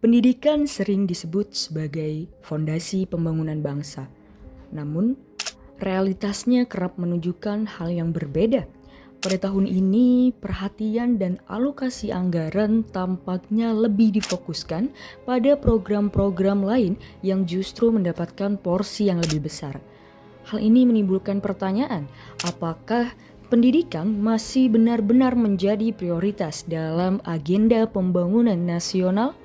Pendidikan sering disebut sebagai fondasi pembangunan bangsa. Namun, realitasnya kerap menunjukkan hal yang berbeda. Pada tahun ini, perhatian dan alokasi anggaran tampaknya lebih difokuskan pada program-program lain yang justru mendapatkan porsi yang lebih besar. Hal ini menimbulkan pertanyaan, apakah pendidikan masih benar-benar menjadi prioritas dalam agenda pembangunan nasional?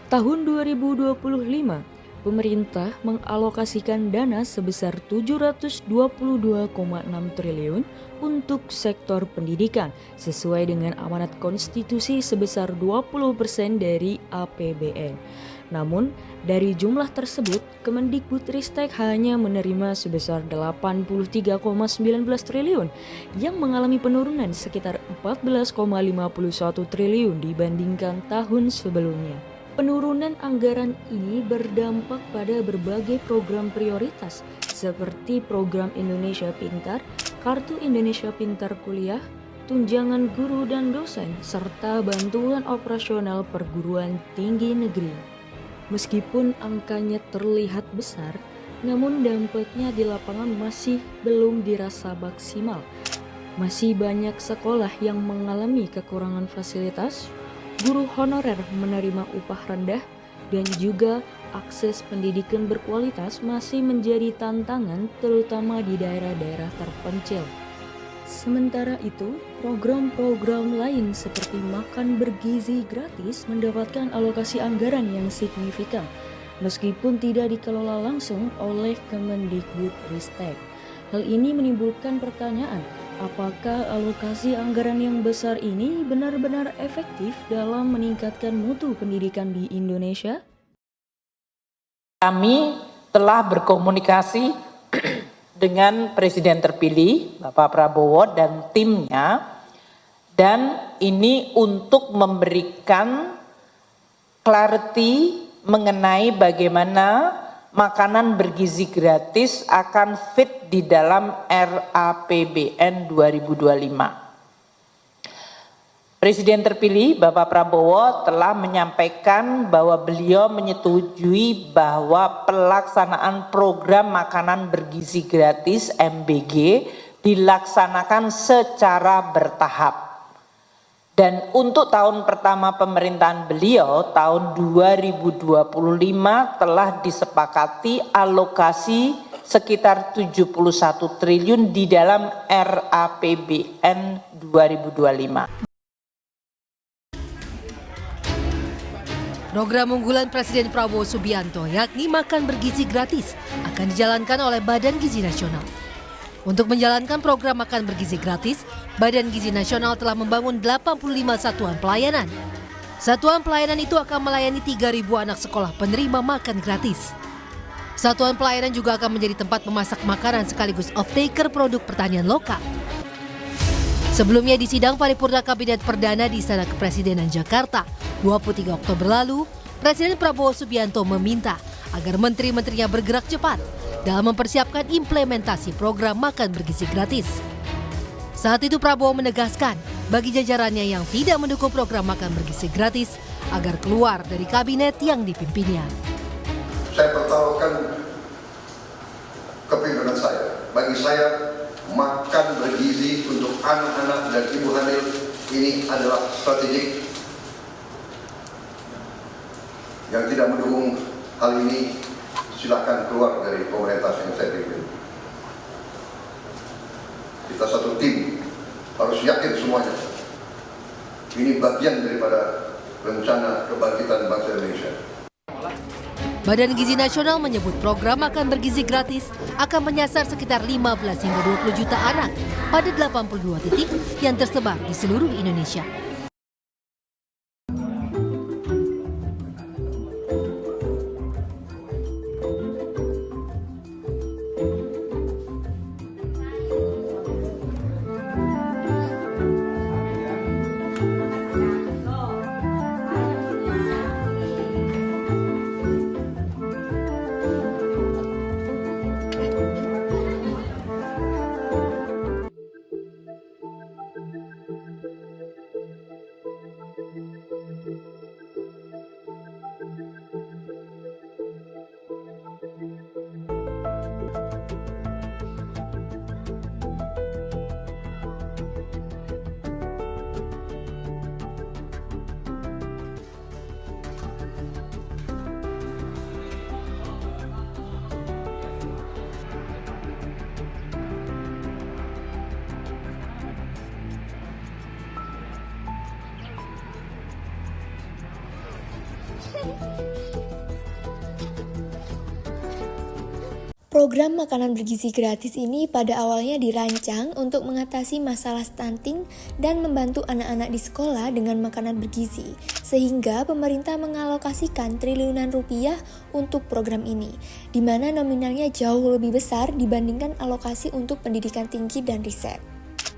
Tahun 2025, pemerintah mengalokasikan dana sebesar 722,6 triliun untuk sektor pendidikan sesuai dengan amanat konstitusi sebesar 20% dari APBN. Namun, dari jumlah tersebut, Kemendikbudristek hanya menerima sebesar 83,19 triliun yang mengalami penurunan sekitar 14,51 triliun dibandingkan tahun sebelumnya. Penurunan anggaran ini berdampak pada berbagai program prioritas seperti program Indonesia Pintar, Kartu Indonesia Pintar Kuliah, tunjangan guru dan dosen, serta bantuan operasional perguruan tinggi negeri. Meskipun angkanya terlihat besar, namun dampaknya di lapangan masih belum dirasa maksimal. Masih banyak sekolah yang mengalami kekurangan fasilitas, guru honorer menerima upah rendah, dan juga akses pendidikan berkualitas masih menjadi tantangan terutama di daerah-daerah terpencil. Sementara itu, program-program lain seperti makan bergizi gratis mendapatkan alokasi anggaran yang signifikan, meskipun tidak dikelola langsung oleh Kemendikbudristek. Hal ini menimbulkan pertanyaan, apakah alokasi anggaran yang besar ini benar-benar efektif dalam meningkatkan mutu pendidikan di Indonesia? Kami telah berkomunikasi dengan Presiden terpilih Bapak Prabowo dan timnya, dan ini untuk memberikan clarity mengenai bagaimana makanan bergizi gratis akan fit di dalam RAPBN 2025. Presiden terpilih Bapak Prabowo telah menyampaikan bahwa beliau menyetujui bahwa pelaksanaan program makanan bergizi gratis MBG dilaksanakan secara bertahap. Dan untuk tahun pertama pemerintahan beliau, tahun 2025 telah disepakati alokasi sekitar 71 triliun di dalam RAPBN 2025. Program unggulan Presiden Prabowo Subianto yakni makan bergizi gratis akan dijalankan oleh Badan Gizi Nasional. Untuk menjalankan program makan bergizi gratis, Badan Gizi Nasional telah membangun 85 satuan pelayanan. Satuan pelayanan itu akan melayani 3.000 anak sekolah penerima makan gratis. Satuan pelayanan juga akan menjadi tempat memasak makanan sekaligus off-taker produk pertanian lokal. Sebelumnya di sidang paripurna Kabinet Perdana di Istana Kepresidenan Jakarta, 23 Oktober lalu, Presiden Prabowo Subianto meminta agar menteri-menterinya bergerak cepat dalam mempersiapkan implementasi program makan bergizi gratis. Saat itu Prabowo menegaskan bagi jajarannya yang tidak mendukung program makan bergizi gratis agar keluar dari kabinet yang dipimpinnya. Saya pertaruhkan kepimpinan saya. Bagi saya, makan bergizi untuk anak-anak dan ibu hamil ini adalah strategik. Yang tidak mendukung hal ini silakan keluar dari pemerintah yang saya pimpin. Kita satu tim, harus yakin semuanya. Ini bagian daripada rencana kebangkitan bangsa Indonesia. Badan Gizi Nasional menyebut program makan bergizi gratis akan menyasar sekitar 15 hingga 20 juta anak pada 82 titik yang tersebar di seluruh Indonesia. Program makanan bergizi gratis ini pada awalnya dirancang untuk mengatasi masalah stunting dan membantu anak-anak di sekolah dengan makanan bergizi, sehingga pemerintah mengalokasikan triliunan rupiah untuk program ini, di mana nominalnya jauh lebih besar dibandingkan alokasi untuk pendidikan tinggi dan riset.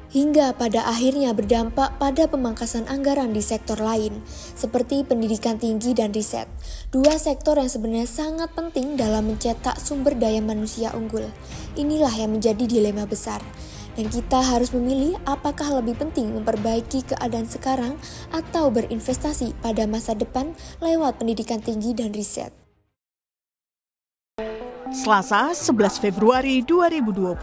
Hingga pada akhirnya berdampak pada pemangkasan anggaran di sektor lain, seperti pendidikan tinggi dan riset. Dua sektor yang sebenarnya sangat penting dalam mencetak sumber daya manusia unggul. Inilah yang menjadi dilema besar. Dan kita harus memilih apakah lebih penting memperbaiki keadaan sekarang atau berinvestasi pada masa depan lewat pendidikan tinggi dan riset. Selasa, 11 Februari 2025.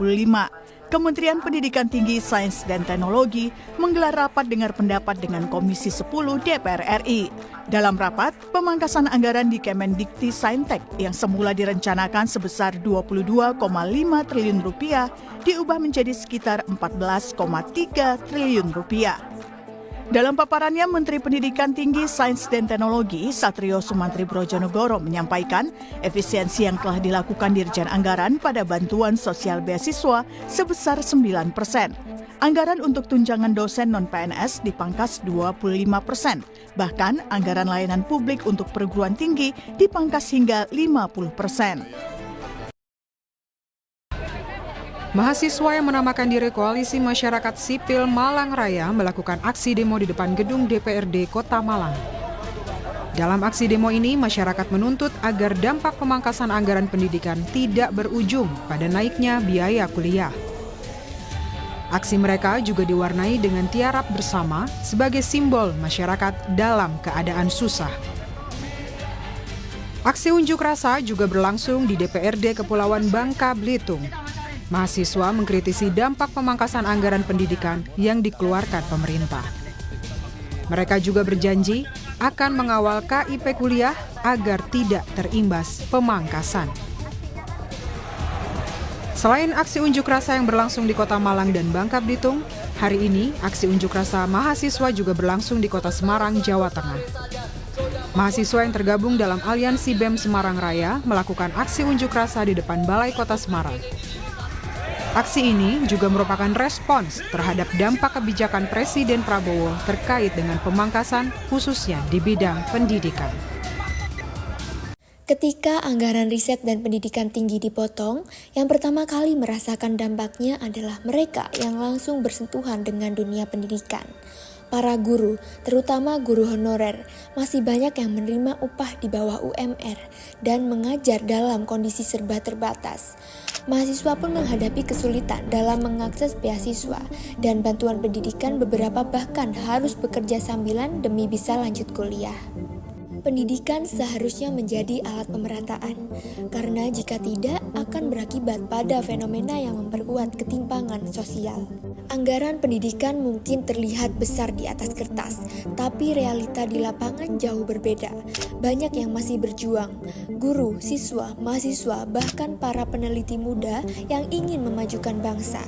Kementerian Pendidikan Tinggi, Sains dan Teknologi menggelar rapat dengar pendapat dengan Komisi 10 DPR RI. Dalam rapat, pemangkasan anggaran di Kemendikti Saintek yang semula direncanakan sebesar 22,5 triliun rupiah diubah menjadi sekitar 14,3 triliun rupiah. Dalam paparannya, Menteri Pendidikan Tinggi, Sains dan Teknologi Satrio Sumantri Brojonegoro menyampaikan efisiensi yang telah dilakukan Dirjen Anggaran pada bantuan sosial beasiswa sebesar 9%. Anggaran untuk tunjangan dosen non-PNS dipangkas 25%. Bahkan anggaran layanan publik untuk perguruan tinggi dipangkas hingga 50%. Mahasiswa yang menamakan diri Koalisi Masyarakat Sipil Malang Raya melakukan aksi demo di depan gedung DPRD Kota Malang. Dalam aksi demo ini, masyarakat menuntut agar dampak pemangkasan anggaran pendidikan tidak berujung pada naiknya biaya kuliah. Aksi mereka juga diwarnai dengan tiarap bersama sebagai simbol masyarakat dalam keadaan susah. Aksi unjuk rasa juga berlangsung di DPRD Kepulauan Bangka Belitung. Mahasiswa mengkritisi dampak pemangkasan anggaran pendidikan yang dikeluarkan pemerintah. Mereka juga berjanji akan mengawal KIP kuliah agar tidak terimbas pemangkasan. Selain aksi unjuk rasa yang berlangsung di Kota Malang dan Bangka Belitung, hari ini aksi unjuk rasa mahasiswa juga berlangsung di Kota Semarang, Jawa Tengah. Mahasiswa yang tergabung dalam Aliansi BEM Semarang Raya melakukan aksi unjuk rasa di depan Balai Kota Semarang. Aksi ini juga merupakan respons terhadap dampak kebijakan Presiden Prabowo terkait dengan pemangkasan khususnya di bidang pendidikan. Ketika anggaran riset dan pendidikan tinggi dipotong, yang pertama kali merasakan dampaknya adalah mereka yang langsung bersentuhan dengan dunia pendidikan. Para guru, terutama guru honorer, masih banyak yang menerima upah di bawah UMR dan mengajar dalam kondisi serba terbatas. Mahasiswa pun menghadapi kesulitan dalam mengakses beasiswa dan bantuan pendidikan, beberapa bahkan harus bekerja sambilan demi bisa lanjut kuliah. Pendidikan seharusnya menjadi alat pemerataan, karena jika tidak akan berakibat pada fenomena yang memperkuat ketimpangan sosial. Anggaran pendidikan mungkin terlihat besar di atas kertas, tapi realita di lapangan jauh berbeda. Banyak yang masih berjuang, guru, siswa, mahasiswa, bahkan para peneliti muda yang ingin memajukan bangsa.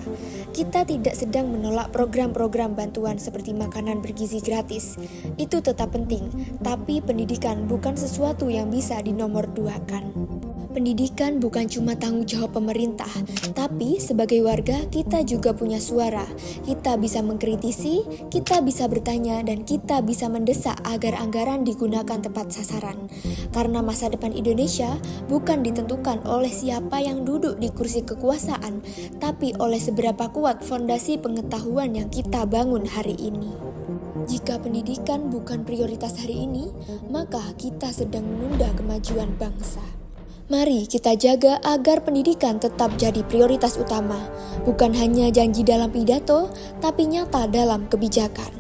Kita tidak sedang menolak program-program bantuan seperti makanan bergizi gratis. Itu tetap penting, tapi pendidikan bukan sesuatu yang bisa dinomorduakan. Pendidikan bukan cuma tanggung jawab pemerintah, tapi sebagai warga kita juga punya suara. Kita bisa mengkritisi, kita bisa bertanya, dan kita bisa mendesak agar anggaran digunakan tepat sasaran. Karena masa depan Indonesia bukan ditentukan oleh siapa yang duduk di kursi kekuasaan, tapi oleh seberapa kuat fondasi pengetahuan yang kita bangun hari ini. Jika pendidikan bukan prioritas hari ini, maka kita sedang menunda kemajuan bangsa. Mari kita jaga agar pendidikan tetap jadi prioritas utama, bukan hanya janji dalam pidato, tapi nyata dalam kebijakan.